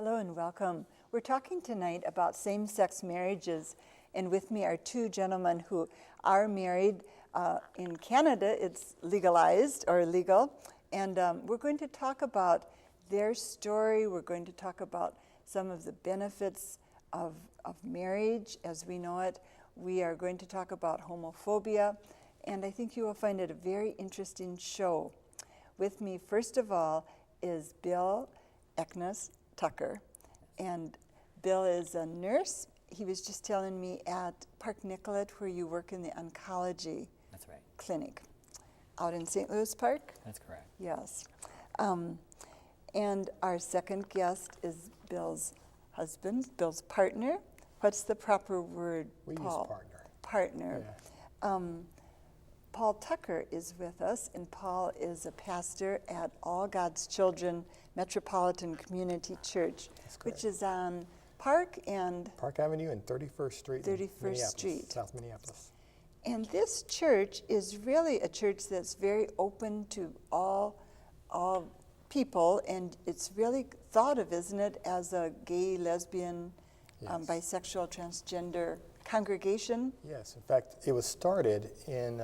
Hello and welcome. We're talking tonight about same-sex marriages, and with me are two gentlemen who are married. In Canada, it's legalized or legal, and we're going to talk about their story. We're going to talk about some of the benefits of marriage as we know it. We are going to talk about homophobia, and I think you will find it a very interesting show. With me, first of all, is Bill Eknes-Tucker, and Bill is a nurse. He was just telling me at Park Nicollet, where you work in the oncology That's right. clinic out in St. Louis Park. That's correct. Yes. And our second guest is Bill's husband, Bill's partner. What's the proper word, We Paul? use partner. Partner. Yeah. Paul Tucker is with us, and Paul is a pastor at All God's Children Metropolitan Community Church, which is on Park and Park Avenue and 31st Street. 31st Street. South Minneapolis. And this church is really a church that's very open to all people, and it's really thought of, isn't it, as a gay, lesbian, Yes. bisexual, transgender congregation? Yes, in fact, it was started in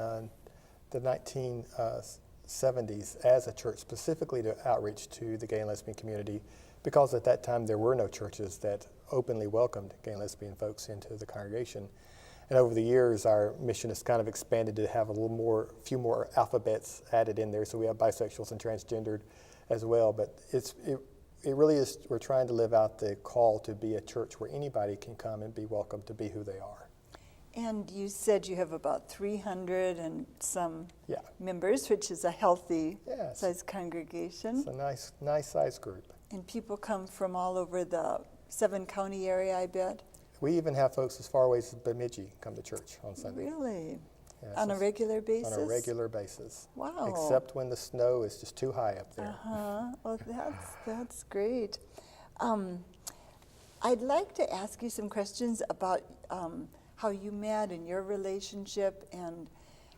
the 1970s as a church specifically to outreach to the gay and lesbian community, because at that time there were no churches that openly welcomed gay and lesbian folks into the congregation. And over the years, our mission has kind of expanded to have a few more alphabets added in there. So we have bisexuals and transgendered as well. But it really is, we're trying to live out the call to be a church where anybody can come and be welcome to be who they are. And you said you have about 300 and some Yeah. members, which is a healthy Yes. size congregation. It's a nice size group. And people come from all over the 7-county area, I bet. We even have folks as far away as Bemidji come to church on Sunday. Really? Yeah, On so a regular basis? On a regular basis. Wow. Except when the snow is just too high up there. Well, that's great. I'd like to ask you some questions about how you met and your relationship, and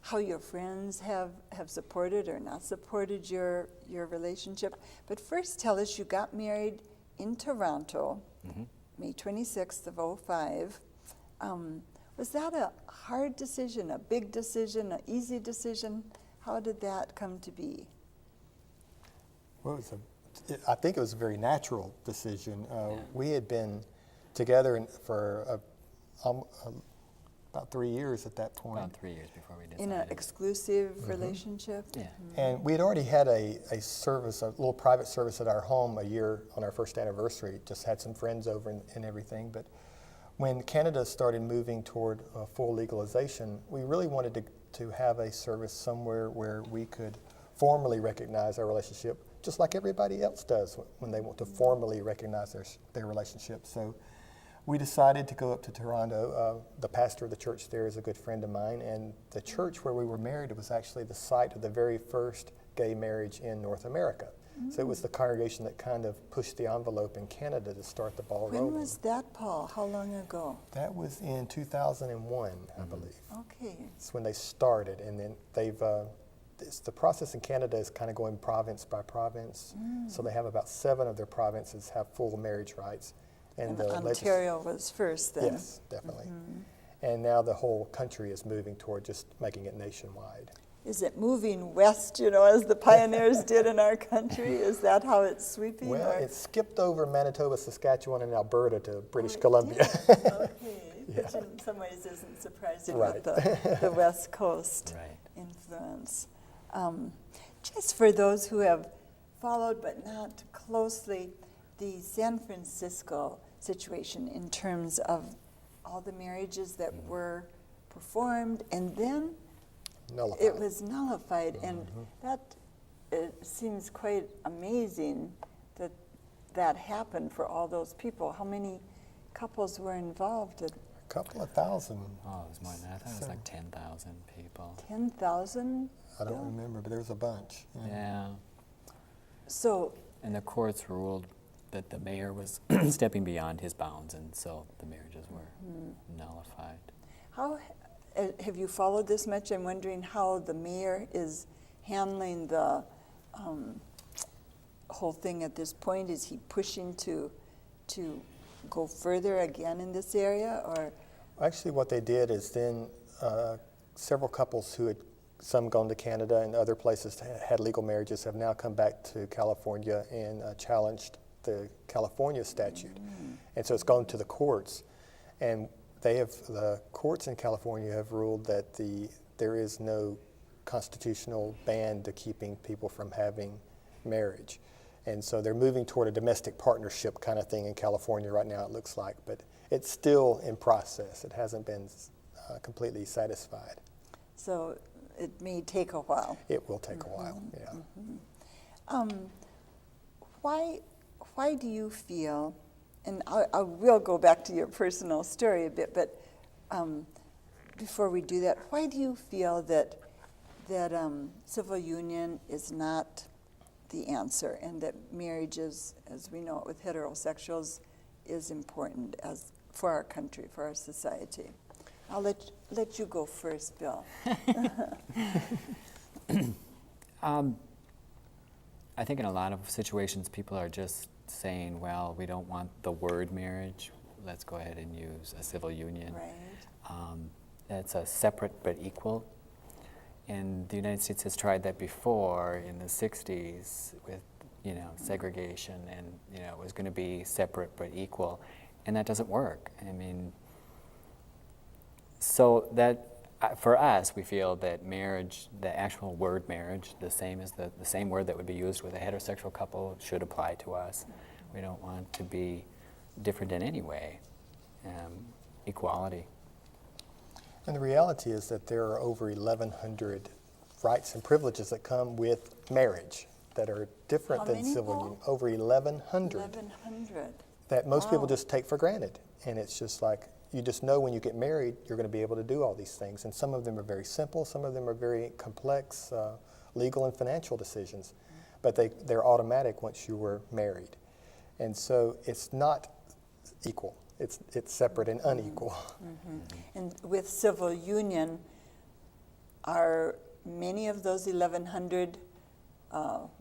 how your friends have supported or not supported your relationship. But first, tell us, you got married in Toronto, May 26th of 2005. Was that a hard decision, a big decision, an easy decision? How did that come to be? Well, I think it was a very natural decision. We had been together for about 3 years at that point. About 3 years before we decided. In an exclusive relationship? Yeah. And we had already had a service, a little private service at our home a year on our first anniversary. Just had some friends over and everything. But when Canada started moving toward full legalization, we really wanted to have a service somewhere where we could formally recognize our relationship, just like everybody else does when they want to formally recognize their relationship. So we decided to go up to Toronto. The pastor of the church there is a good friend of mine, and the church where we were married was actually the site of the very first gay marriage in North America. So it was the congregation that kind of pushed the envelope in Canada to start the ball rolling. When was that, Paul? How long ago? That was in 2001, I believe. Okay. It's when they started, and then the process in Canada is kind of going province by province. So they have about 7 of their provinces have full marriage rights. And Ontario was first then? Yes, definitely. And now the whole country is moving toward just making it nationwide. Is it moving west, as the pioneers did in our country? Is that how it's sweeping? Well, it skipped over Manitoba, Saskatchewan, and Alberta to British it Columbia. did? Okay, Yeah. which in some ways isn't surprising Right. with the West Coast Right. influence. Just for those who have followed but not closely, the San Francisco situation in terms of all the marriages that were performed and then Nullified. it was nullified, and it seems quite amazing that that happened for all those people. How many couples were involved? A couple of thousand. Oh, it was more than that. I thought it was like 10,000 people. 10,000? I don't remember, but there was a bunch. Yeah. So, And the courts ruled that the mayor was stepping beyond his bounds, and so the marriages were nullified. how have you followed this much? I'm wondering how the mayor is handling the whole thing at this point. Is he pushing to to go further again in this area, or? Actually, what they did is then several couples who had some gone to Canada and other places had legal marriages have now come back to California and challenged the California statute. And so it's gone to the courts. And the courts in California have ruled that there is no constitutional ban to keeping people from having marriage. And so they're moving toward a domestic partnership kind of thing in California right now, it looks like. But it's still in process. It hasn't been completely satisfied. So it may take a while. It will take a while, yeah. Why do you feel, and I will go back to your personal story a bit, but before we do that, why do you feel that civil union is not the answer, and that marriage is, as we know it with heterosexuals, is important for our country, for our society? I'll let you go first, Bill. I think in a lot of situations, people are just saying, well, we don't want the word marriage. Let's go ahead and use a civil union. Right. It's a separate but equal. And the United States has tried that before in the 60s with, segregation, and, it was going to be separate but equal. And that doesn't work. I mean, so that for us, we feel that marriage, the actual word marriage, the same as the same word that would be used with a heterosexual couple, should apply to us. We don't want to be different in any way. Equality. And the reality is that there are over 1,100 rights and privileges that come with marriage that are different than civil union. Over 1,100. 1,100. That most people just take for granted. And it's just like, you just know when you get married, you're going to be able to do all these things. And some of them are very simple, some of them are very complex legal and financial decisions. But they're automatic once you were married. And so it's not equal. It's separate and unequal. And with civil union, are many of those 1,100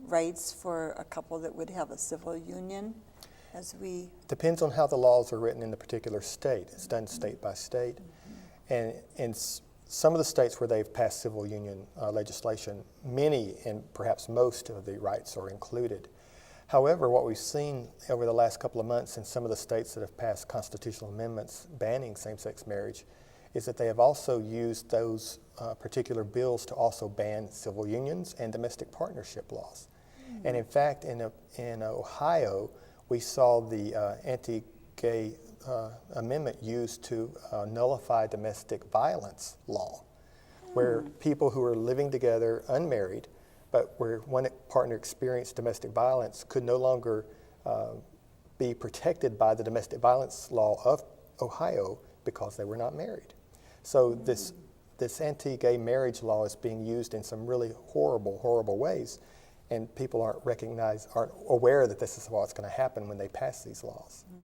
rights for a couple that would have a civil union? Depends on how the laws are written in the particular state. It's done state by state. And in some of the states where they've passed civil union legislation, many and perhaps most of the rights are included. However, what we've seen over the last couple of months in some of the states that have passed constitutional amendments banning same-sex marriage is that they have also used those particular bills to also ban civil unions and domestic partnership laws. And in fact, in Ohio, we saw the anti-gay amendment used to nullify domestic violence law, where people who are living together unmarried, but where one partner experienced domestic violence, could no longer be protected by the domestic violence law of Ohio because they were not married. So this anti-gay marriage law is being used in some really horrible, horrible ways. And people aren't aware that this is what's going to happen when they pass these laws.